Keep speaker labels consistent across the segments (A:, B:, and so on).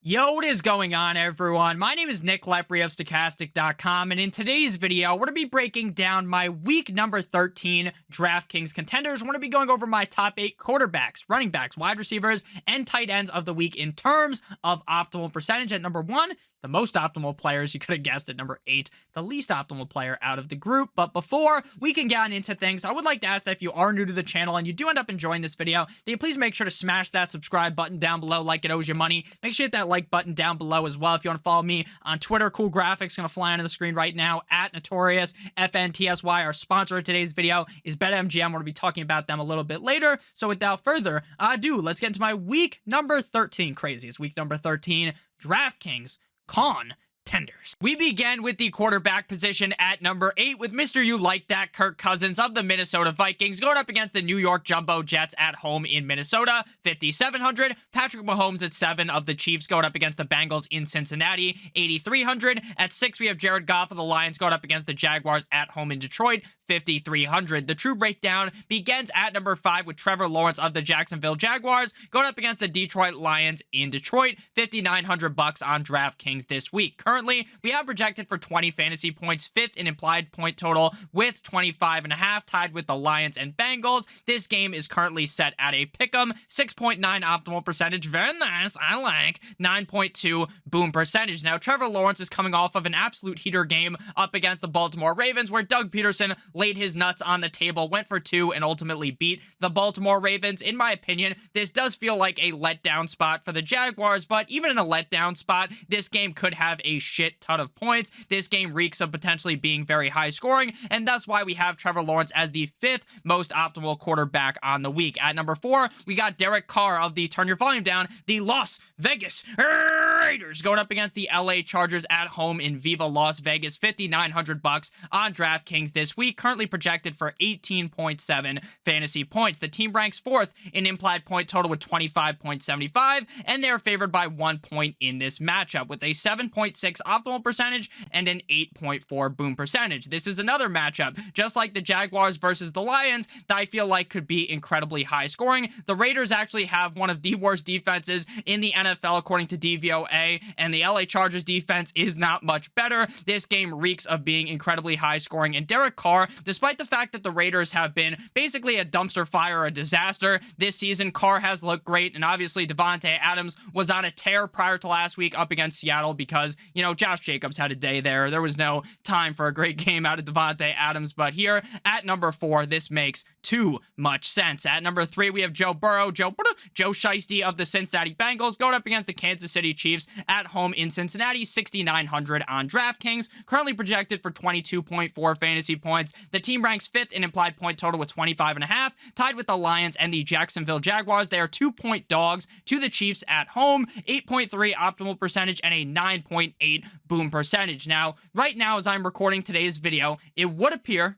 A: Yo, what is going on, everyone? My name is Lepri of Stokastic.com, and in today's video, we're going to be breaking down my week number 13 DraftKings Contenders. We're going to be going over my top 8 quarterbacks, running backs, wide receivers, and tight ends of the week in terms of optimal percentage. At number 1, the most optimal players, you could have guessed. At number 8, the least optimal player out of the group. But before we can get into things, I would like to ask that if you are new to the channel and you do end up enjoying this video, then you please make sure to smash that subscribe button down below like it owes you money. Make sure you hit that like button down below as well. If you want to follow me on Twitter, cool graphics going to fly onto the screen right now at Notorious FNTSY. Our sponsor of today's video is BetMGM. We're going to be talking about them a little bit later. So without further ado, let's get into my week number 13 crazies. Week number 13, DraftKings Contenders. We begin with the quarterback position at number 8 with Mr. You Like That, Kirk Cousins of the Minnesota Vikings, going up against the New York Jumbo Jets at home in Minnesota, 5,700. Patrick Mahomes at 7 of the Chiefs, going up against the Bengals in Cincinnati, 8,300. At 6, we have Jared Goff of the Lions going up against the Jaguars at home in Detroit, 5,300. The true breakdown begins at number 5 with Trevor Lawrence of the Jacksonville Jaguars going up against the Detroit Lions in Detroit, 5,900 bucks on DraftKings this week. Currently, we have projected for 20 fantasy points, 5th in implied point total with 25.5, tied with the Lions and Bengals. This game is currently set at a pick'em, 6.9 optimal percentage. Very nice. I like 9.2 boom percentage. Now, Trevor Lawrence is coming off of an absolute heater game up against the Baltimore Ravens, where Doug Peterson laid his nuts on the table, went for 2, and ultimately beat the Baltimore Ravens. In my opinion, this does feel like a letdown spot for the Jaguars, but even in a letdown spot, this game could have a shit ton of points. This game reeks of potentially being very high scoring, and that's why we have Trevor Lawrence as the 5th most optimal quarterback on the week. At number 4, we got Derek Carr of the, turn your volume down, the Las Vegas Raiders going up against the LA Chargers at home in Viva Las Vegas, 5,900 bucks on DraftKings this week, currently projected for 18.7 fantasy points. The team ranks 4th in implied point total with 25.75, and they're favored by 1 point in this matchup with a 7.6 optimal percentage and an 8.4 boom percentage. This is another matchup, just like the Jaguars versus the Lions, that I feel like could be incredibly high scoring. The Raiders actually have one of the worst defenses in the NFL according to DVOA, and the LA Chargers defense is not much better. This game reeks of being incredibly high scoring, and Derek Carr, despite the fact that the Raiders have been basically a dumpster fire, a disaster this season, Carr has looked great, and obviously Davante Adams was on a tear prior to last week up against Seattle because, you know, Josh Jacobs had a day there. There was no time for a great game out of Davante Adams, but here at number 4, this makes too much sense. At number 3, we have Joe Burrow, Joe Shiesty of the Cincinnati Bengals going up against the Kansas City Chiefs at home in Cincinnati, 6,900 on DraftKings, currently projected for 22.4 fantasy points. The team ranks 5th in implied point total with 25.5, tied with the Lions and the Jacksonville Jaguars. They are 2-point dogs to the Chiefs at home, 8.3 optimal percentage and a 9.8 boom percentage. Now, right now, as I'm recording today's video, it would appear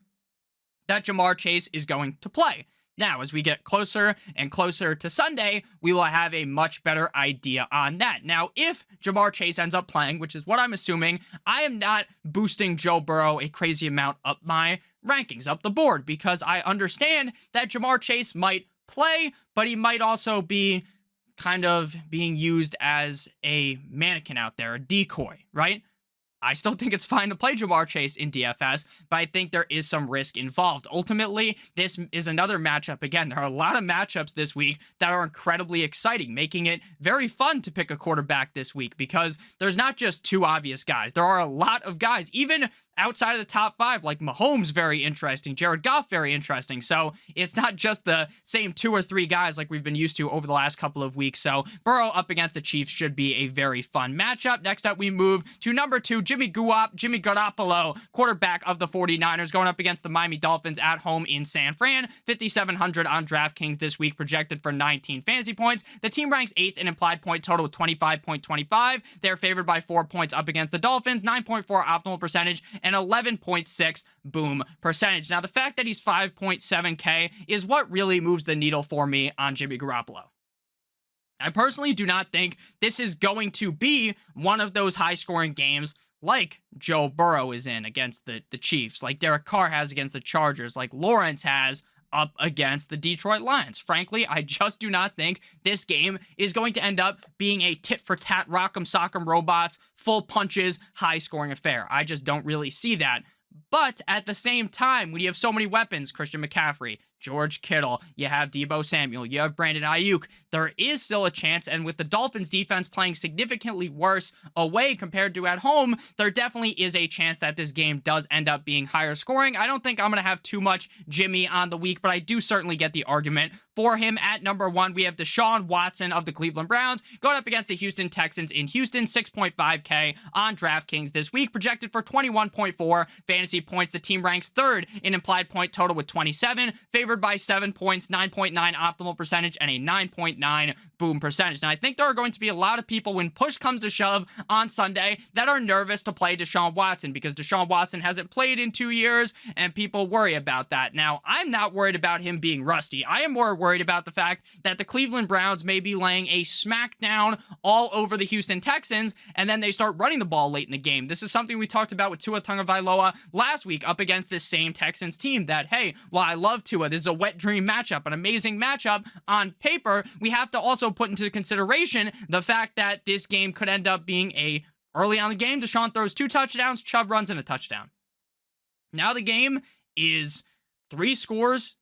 A: that Ja'Marr Chase is going to play. Now, as we get closer and closer to Sunday, we will have a much better idea on that. Now, if Ja'Marr Chase ends up playing, which is what I'm assuming, I am not boosting Joe Burrow a crazy amount up my rankings, up the board, because I understand that Ja'Marr Chase might play, but he might also be kind of being used as a mannequin out there, a decoy, right? I still think it's fine to play Ja'Marr Chase in DFS, but I think there is some risk involved. Ultimately, this is another matchup. Again, there are a lot of matchups this week that are incredibly exciting, making it very fun to pick a quarterback this week because there's not just 2 obvious guys. There are a lot of guys, even outside of the top 5, like Mahomes, very interesting, Jared Goff, very interesting. So it's not just the same 2 or 3 guys like we've been used to over the last couple of weeks. So Burrow up against the Chiefs should be a very fun matchup. Next up, we move to number 2, Jimmy Garoppolo, quarterback of the 49ers, going up against the Miami Dolphins at home in San Fran, 5,700 on DraftKings this week, projected for 19 fantasy points. The team ranks 8th in implied point total with 25.25. They're favored by 4 points up against the Dolphins, 9.4 optimal percentage, and 11.6 boom percentage. Now, the fact that he's 5.7K is what really moves the needle for me on Jimmy Garoppolo. I personally do not think this is going to be one of those high-scoring games like Joe Burrow is in against the Chiefs, like Derek Carr has against the Chargers, like Lawrence has up against the Detroit Lions. Frankly, I just do not think this game is going to end up being a tit-for-tat, rock'em sock'em robots, full punches, high-scoring affair. I just don't really see that. But at the same time, when you have so many weapons, Christian McCaffrey, George Kittle, you have Deebo Samuel, you have Brandon Ayuk, there is still a chance, and with the Dolphins defense playing significantly worse away compared to at home, there definitely is a chance that this game does end up being higher scoring. I don't think I'm going to have too much Jimmy on the week, but I do certainly get the argument for him. At number 1, we have Deshaun Watson of the Cleveland Browns going up against the Houston Texans in Houston, 6.5K on DraftKings this week, projected for 21.4 fantasy points. The team ranks 3rd in implied point total with 27, favored by 7 points, 9.9 optimal percentage, and a 9.9 boom percentage. Now, I think there are going to be a lot of people when push comes to shove on Sunday that are nervous to play Deshaun Watson because Deshaun Watson hasn't played in 2 years, and people worry about that. Now, I'm not worried about him being rusty. I am more worried about the fact that the Cleveland Browns may be laying a smackdown all over the Houston Texans, and then they start running the ball late in the game. This is something we talked about with Tua Tagovailoa last week up against this same Texans team that, hey, while I love Tua, this is a wet dream matchup, an amazing matchup on paper, we have to also put into consideration the fact that this game could end up being a early on the game, Deshaun throws 2 touchdowns, Chubb runs in a touchdown. Now the game is 3-0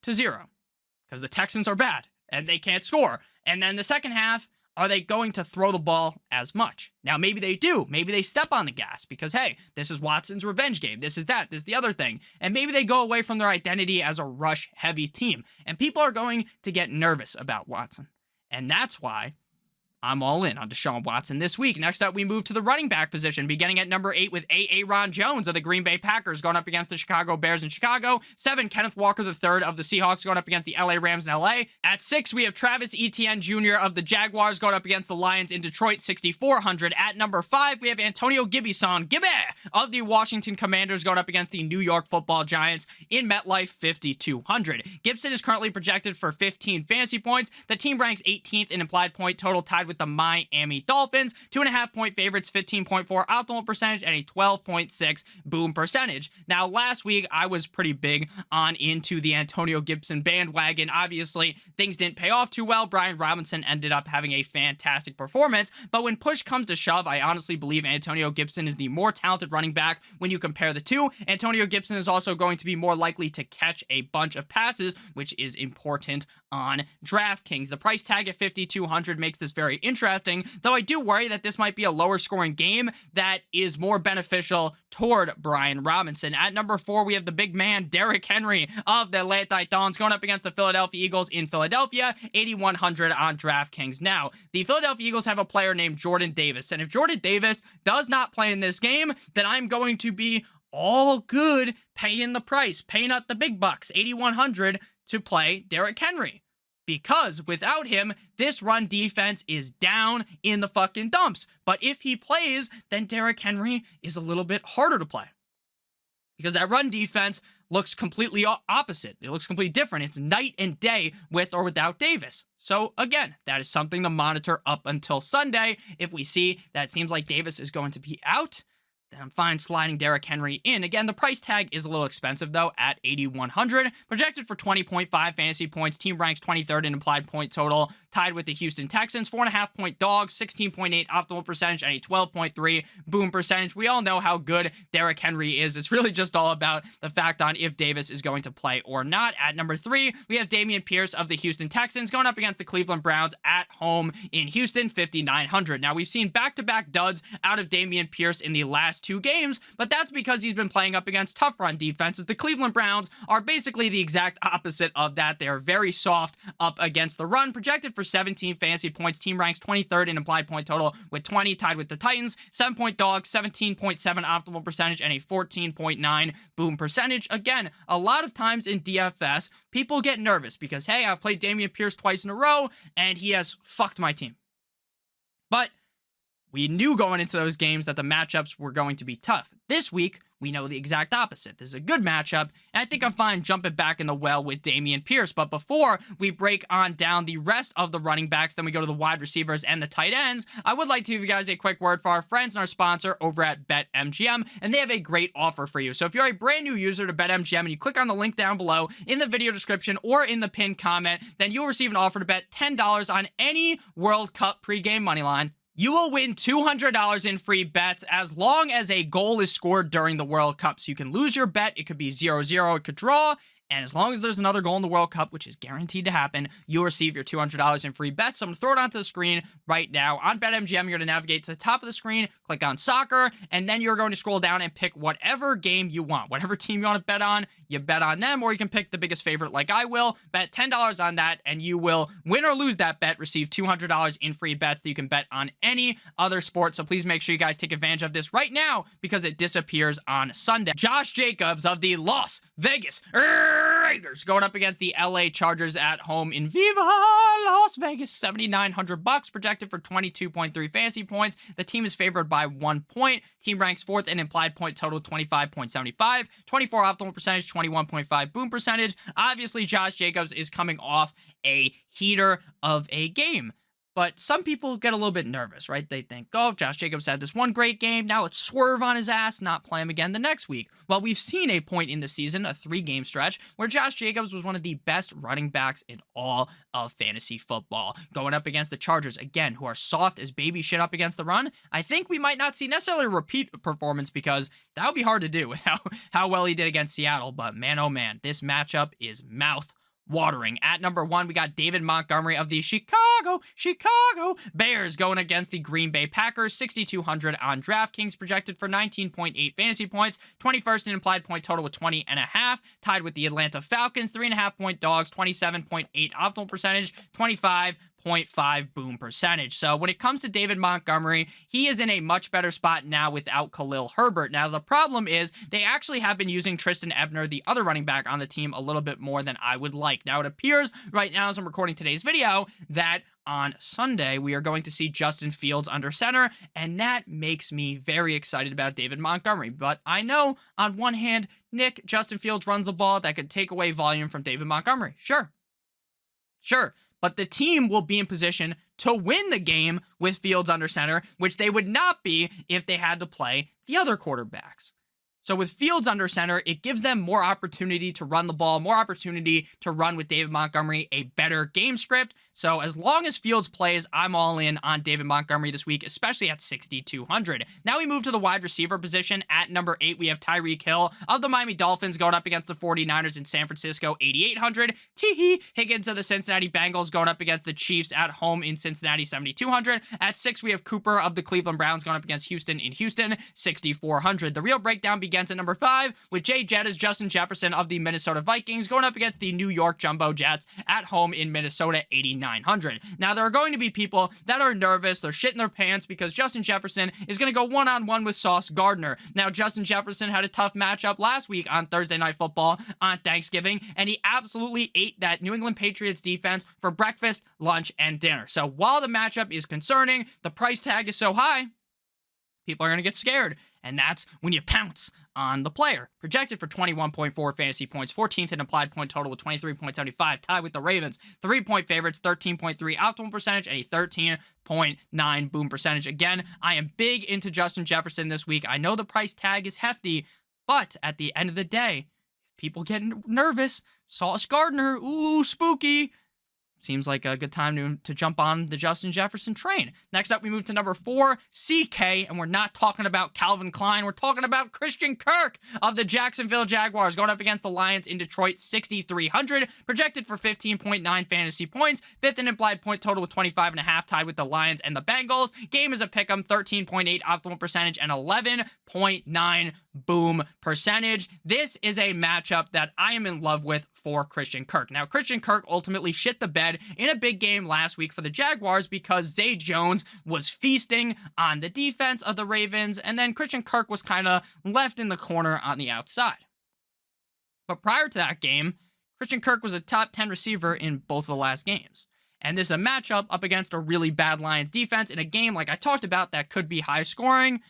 A: because the Texans are bad and they can't score. And then the second half, are they going to throw the ball as much? Now, maybe they do. Maybe they step on the gas because, hey, this is Watson's revenge game. This is that. This is the other thing. And maybe they go away from their identity as a rush-heavy team. And people are going to get nervous about Watson. And that's why I'm all in on Deshaun Watson this week. Next up, we move to the running back position, beginning at number 8 with Aaron Jones of the Green Bay Packers going up against the Chicago Bears in Chicago. 7, Kenneth Walker III of the Seahawks going up against the LA Rams in LA. At 6, we have Travis Etienne Jr. of the Jaguars going up against the Lions in Detroit, 6,400. At number 5, we have Antonio Gibby of the Washington Commanders going up against the New York Football Giants in MetLife, 5,200. Gibson is currently projected for 15 fantasy points. The team ranks 18th in implied point total, tied with the Miami Dolphins, 2.5-point favorites, 15.4 optimal percentage, and a 12.6 boom percentage. Now, last week, I was pretty big on into the Antonio Gibson bandwagon. Obviously, things didn't pay off too well. Brian Robinson ended up having a fantastic performance, but when push comes to shove, I honestly believe Antonio Gibson is the more talented running back when you compare the two. Antonio Gibson is also going to be more likely to catch a bunch of passes, which is important on DraftKings. The price tag at 5,200 makes this very interesting, though I do worry that this might be a lower scoring game that is more beneficial toward Brian Robinson. At number 4, we have the big man, Derrick Henry of the Atlanta Titans going up against the Philadelphia Eagles in Philadelphia, 8,100 on DraftKings. Now, the Philadelphia Eagles have a player named Jordan Davis, and if Jordan Davis does not play in this game, then I'm going to be all good paying the price, paying out the big bucks, 8,100 to play Derrick Henry. Because without him, this run defense is down in the fucking dumps. But if he plays, then Derrick Henry is a little bit harder to play. Because that run defense looks completely opposite. It looks completely different. It's night and day with or without Davis. So again, that is something to monitor up until Sunday. If we see that it seems like Davis is going to be out, then I'm fine sliding Derrick Henry in. Again, the price tag is a little expensive, though, at 8,100. Projected for 20.5 fantasy points. Team ranks 23rd in implied point total, tied with the Houston Texans. 4.5-point dogs, 16.8 optimal percentage, and a 12.3 boom percentage. We all know how good Derrick Henry is. It's really just all about the fact on if Davis is going to play or not. At number 3, we have Dameon Pierce of the Houston Texans going up against the Cleveland Browns at home in Houston, 5,900. Now, we've seen back-to-back duds out of Dameon Pierce in the last 2 games, but that's because he's been playing up against tough run defenses. The Cleveland Browns are basically the exact opposite of that. They are very soft up against the run. Projected for 17 fantasy points. Team ranks 23rd in implied point total with 20, tied with the Titans. 7-point dogs, 17.7 optimal percentage, and a 14.9 boom percentage. Again, a lot of times in DFS, people get nervous because, hey, I've played Dameon Pierce twice in a row, and he has fucked my team. But We knew going into those games that the matchups were going to be tough. This week, we know the exact opposite. This is a good matchup, and I think I'm fine jumping back in the well with Dameon Pierce. But before we break on down the rest of the running backs, then we go to the wide receivers and the tight ends, I would like to give you guys a quick word for our friends and our sponsor over at BetMGM, and they have a great offer for you. So if you're a brand new user to BetMGM and you click on the link down below in the video description or in the pinned comment, then you'll receive an offer to bet $10 on any World Cup pregame moneyline. You will win $200 in free bets as long as a goal is scored during the World Cup. So you can lose your bet. It could be 0-0. It could draw. And as long as there's another goal in the World Cup, which is guaranteed to happen, you'll receive your $200 in free bets. So I'm going to throw it onto the screen right now. On BetMGM, you're going to navigate to the top of the screen, click on soccer, and then you're going to scroll down and pick whatever game you want. Whatever team you want to bet on, you bet on them, or you can pick the biggest favorite like I will. Bet $10 on that, and you will win or lose that bet, receive $200 in free bets that you can bet on any other sport. So please make sure you guys take advantage of this right now because it disappears on Sunday. Josh Jacobs of the Las Vegas Raiders going up against the LA Chargers at home in Viva Las Vegas. $7,900 projected for 22.3 fantasy points. The team is favored by 1 point. Team ranks 4th in implied point total, 25.75, 24 optimal percentage, 21.5 boom percentage. Obviously, Josh Jacobs is coming off a heater of a game. But some people get a little bit nervous, right? They think, oh, Josh Jacobs had this one great game. Now let's swerve on his ass, not play him again the next week. Well, we've seen a point in the season, a 3-game stretch, where Josh Jacobs was one of the best running backs in all of fantasy football. Going up against the Chargers, again, who are soft as baby shit up against the run, I think we might not see necessarily a repeat performance because that would be hard to do with how well he did against Seattle. But man, oh man, this matchup is mouth-watering. At number 1, we got David Montgomery of the Chicago Bears going against the Green Bay Packers. 6,200 on DraftKings, projected for 19.8 fantasy points, 21st in implied point total with 20.5, tied with the Atlanta Falcons, 3.5 point dogs, 27.8 optimal percentage, 25.5 boom percentage. So when it comes to David Montgomery, he is in a much better spot now without Khalil Herbert. Now, the problem is they actually have been using Tristan Ebner, the other running back on the team, a little bit more than I would like. Now, it appears right now as I'm recording today's video that on Sunday, we are going to see Justin Fields under center, and that makes me very excited about David Montgomery. But I know, on one hand, Nick, Justin Fields runs the ball. That could take away volume from David Montgomery. Sure. But the team will be in position to win the game with Fields under center, which they would not be if they had to play the other quarterbacks. So with Fields under center, it gives them more opportunity to run the ball, more opportunity to run with David Montgomery, a better game script. So as long as Fields plays, I'm all in on David Montgomery this week, especially at 6,200. Now we move to the wide receiver position. At number 8, we have Tyreek Hill of the Miami Dolphins going up against the 49ers in San Francisco, 8,800. Tee Higgins of the Cincinnati Bengals going up against the Chiefs at home in Cincinnati, 7,200. At 6, we have Cooper of the Cleveland Browns going up against Houston in Houston, 6,400. The real breakdown begins at number 5 with Jay Jettas, Justin Jefferson of the Minnesota Vikings going up against the New York Jumbo Jets at home in Minnesota, 8,900. Now, there are going to be people that are nervous. They're shitting their pants because Justin Jefferson is going to go one-on-one with Sauce Gardner. Now, Justin Jefferson had a tough matchup last week on Thursday Night Football on Thanksgiving, and he absolutely ate that New England Patriots defense for breakfast, lunch, and dinner. So while the matchup is concerning, the price tag is so high, people are going to get scared. And that's when you pounce on the player. Projected for 21.4 fantasy points, 14th in implied point total with 23.75, tied with the Ravens. 3-point favorites, 13.3 optimal percentage, and a 13.9 boom percentage. Again, I am big into Justin Jefferson this week. I know the price tag is hefty, but at the end of the day, if people get nervous, Sauce Gardner, ooh, spooky. Seems like a good time to jump on the Justin Jefferson train. Next up, we move to number 4, CK, and we're not talking about Calvin Klein. We're talking about Christian Kirk of the Jacksonville Jaguars going up against the Lions in Detroit, 6,300, projected for 15.9 fantasy points, 5th in implied point total with 25.5, tied with the Lions and the Bengals. Game is a pick'em, 13.8 optimal percentage, and 11.9 boom percentage. This is a matchup that I am in love with for Christian Kirk. Now, Christian Kirk ultimately shit the bed in a big game last week for the Jaguars because Zay Jones was feasting on the defense of the Ravens, and then Christian Kirk was kind of left in the corner on the outside. But prior to that game, Christian Kirk was a top 10 receiver in both of the last games. And this is a matchup up against a really bad Lions defense in a game, like I talked about, that could be high scoring.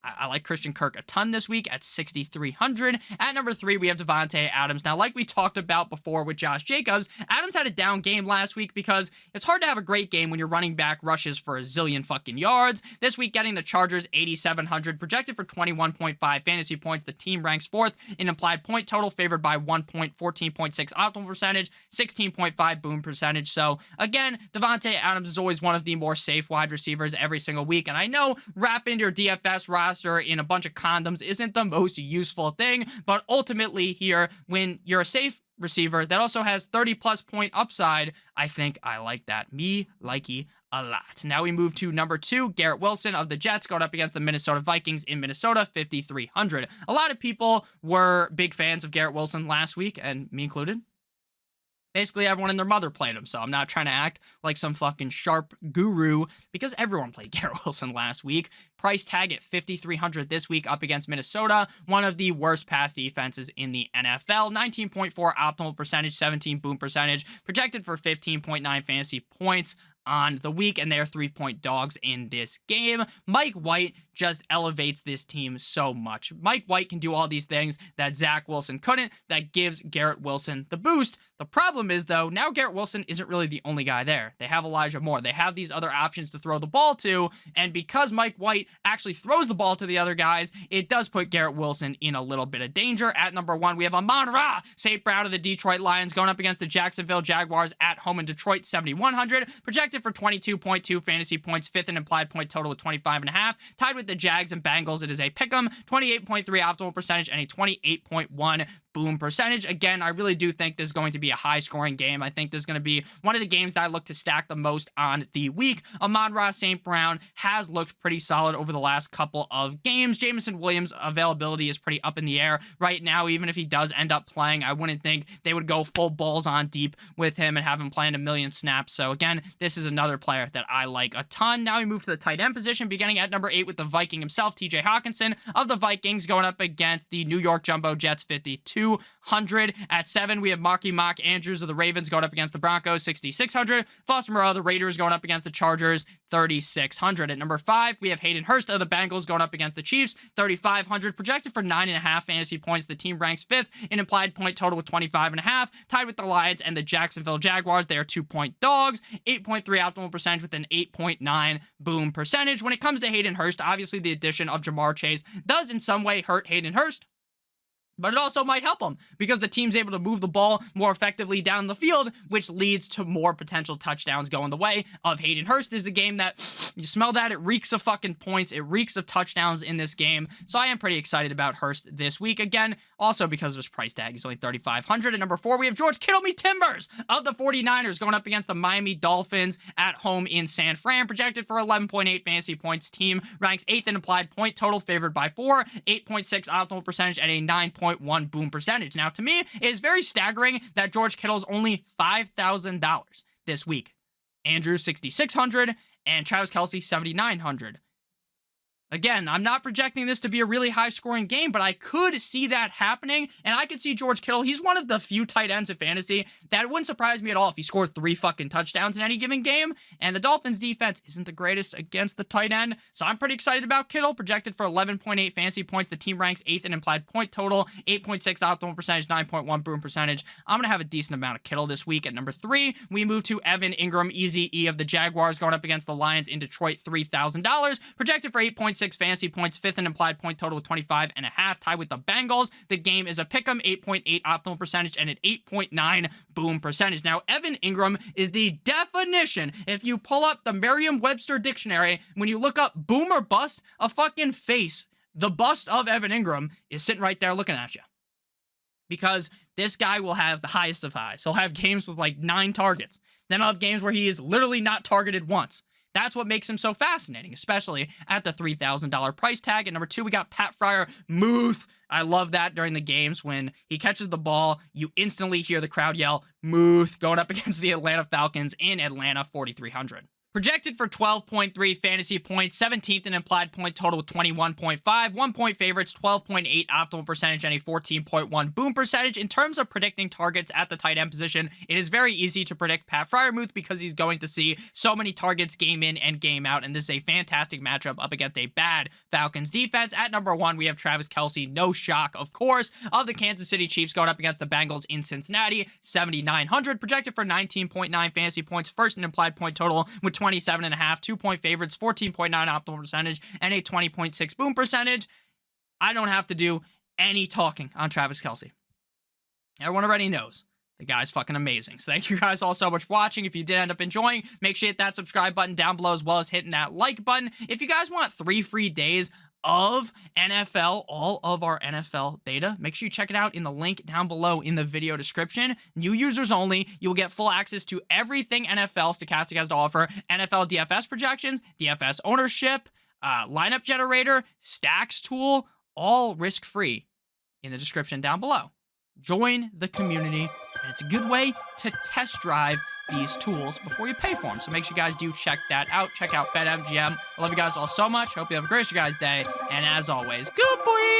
A: I like Christian Kirk a ton this week at 6,300. At number 3, we have Davante Adams. Now, like we talked about before with Josh Jacobs, Adams had a down game last week because it's hard to have a great game when your running back rushes for a zillion fucking yards. This week, getting the Chargers 8,700, projected for 21.5 fantasy points. The team ranks 4th in implied point total, favored by 1 point, 14.6 optimal percentage, 16.5 boom percentage. So, again, Davante Adams is always one of the more safe wide receivers every single week. And I know wrapping your DFS roster in a bunch of condoms isn't the most useful thing, but ultimately here, when you're a safe receiver that also has 30+ point upside, I think I like that. Me likey a lot. Now we move to number 2, Garrett Wilson of the Jets, going up against the Minnesota Vikings in Minnesota, 5,300. A lot of people were big fans of Garrett Wilson last week, and me included. Basically, everyone and their mother played him, so I'm not trying to act like some fucking sharp guru, because everyone played Garrett Wilson last week. Price tag at 5,300 this week up against Minnesota, one of the worst pass defenses in the NFL. 19.4 optimal percentage, 17 boom percentage, projected for 15.9 fantasy points on the week, and they're 3-point dogs in this game. Mike White just elevates this team so much. Mike White can do all these things that Zach Wilson couldn't. That gives Garrett Wilson the boost. The problem is, though, now Garrett Wilson isn't really the only guy there. They have Elijah Moore. They have these other options to throw the ball to, and because Mike White actually throws the ball to the other guys, it does put Garrett Wilson in a little bit of danger. At number 1, we have Amon-Ra St. Brown of the Detroit Lions going up against the Jacksonville Jaguars at home in Detroit, 7,100, projected for 22.2 fantasy points, 5th in implied point total with 25.5, tied with the Jags and Bengals. It is a pick'em, 28.3 optimal percentage and a 28.1 boom percentage. Again, I really do think this is going to be a high-scoring game. I think this is going to be one of the games that I look to stack the most on the week. Amon-Ra St. Brown has looked pretty solid over the last couple of games. Jameson Williams' availability is pretty up in the air right now. Even if he does end up playing, I wouldn't think they would go full balls on deep with him and have him playing a million snaps. So again, this is another player that I like a ton. Now we move to the tight end position, beginning at number 8 with the Viking himself, TJ Hawkinson of the Vikings, going up against the New York Jumbo Jets, 5,200. At 7, we have Marky Mock Andrews of the Ravens going up against the Broncos, 6,600. Foster Moreau of the Raiders going up against the Chargers, 3,600. At number 5, we have Hayden Hurst of the Bengals going up against the Chiefs, 3,500, projected for 9.5 fantasy points. The team ranks 5th in implied point total with 25.5, tied with the Lions and the Jacksonville Jaguars. They are 2-point dogs, 8.3 optimal percentage with an 8.9 boom percentage. When it comes to Hayden Hurst, obviously the addition of Jamar Chase does in some way hurt Hayden Hurst, but it also might help him because the team's able to move the ball more effectively down the field, which leads to more potential touchdowns going the way of Hayden Hurst. This is a game that, you smell that, it reeks of fucking points. It reeks of touchdowns in this game. So I am pretty excited about Hurst this week. Again, also because of his price tag. He's only 3,500. At number 4, we have George Kittle Me Timbers of the 49ers going up against the Miami Dolphins at home in San Fran, projected for 11.8 fantasy points. Team ranks 8th in implied point total, favored by 4, 8.6 optimal percentage, and a 9.1 boom percentage. Now, to me, it is very staggering that George Kittle's only $5,000 this week. Andrew, 6,600, and Travis Kelce, 7,900. Again, I'm not projecting this to be a really high-scoring game, but I could see that happening, and I could see George Kittle. He's one of the few tight ends in fantasy that it wouldn't surprise me at all if he scores 3 fucking touchdowns in any given game, and the Dolphins' defense isn't the greatest against the tight end, so I'm pretty excited about Kittle, projected for 11.8 fantasy points. The team ranks 8th in implied point total, 8.6 optimal percentage, 9.1 boom percentage. I'm going to have a decent amount of Kittle this week. At number 3, we move to Evan Ingram, Easy E of the Jaguars, going up against the Lions in Detroit, $3,000, projected for 8.6 fantasy points, 5th in implied point total with 25.5, tied with the Bengals. The game is a pick'em, 8.8 optimal percentage and an 8.9 boom percentage. Now, Evan Ingram is the definition. If you pull up the Merriam-Webster dictionary, when you look up boom or bust, a fucking face, the bust of Evan Ingram is sitting right there looking at you. Because this guy will have the highest of highs. He'll have games with like 9 targets. Then I'll have games where he is literally not targeted once. That's what makes him so fascinating, especially at the $3,000 price tag. At number 2, we got Pat Fryer, Muth. I love that during the games when he catches the ball, you instantly hear the crowd yell, Muth, going up against the Atlanta Falcons in Atlanta, 4,300. Projected for 12.3 fantasy points, 17th in implied point total with 21.5, 1 point favorites, 12.8 optimal percentage, and a 14.1 boom percentage. In terms of predicting targets at the tight end position, it is very easy to predict Pat Freiermuth because he's going to see so many targets game in and game out, and this is a fantastic matchup up against a bad Falcons defense. At number 1, we have Travis Kelce, no shock, of course, of the Kansas City Chiefs going up against the Bengals in Cincinnati, 7,900, projected for 19.9 fantasy points, first in implied point total with 27.5, 2 point favorites, 14.9 optimal percentage, and a 20.6 boom percentage. I don't have to do any talking on Travis Kelce. Everyone already knows the guy's fucking amazing. So thank you guys all so much for watching. If you did end up enjoying, make sure you hit that subscribe button down below as well as hitting that like button. If you guys want 3 free days of NFL, all of our NFL data, make sure you check it out in the link down below in the video description. New users only. You'll get full access to everything NFL Stokastic has to offer. NFL DFS projections, DFS ownership, lineup generator, stacks tool, all risk-free in the description down below. Join the community, and it's a good way to test drive these tools before you pay for them. So make sure you guys do check that out. Check out BetMGM. I love you guys all so much. Hope you have a great rest of your guys' day. And as always, good boy!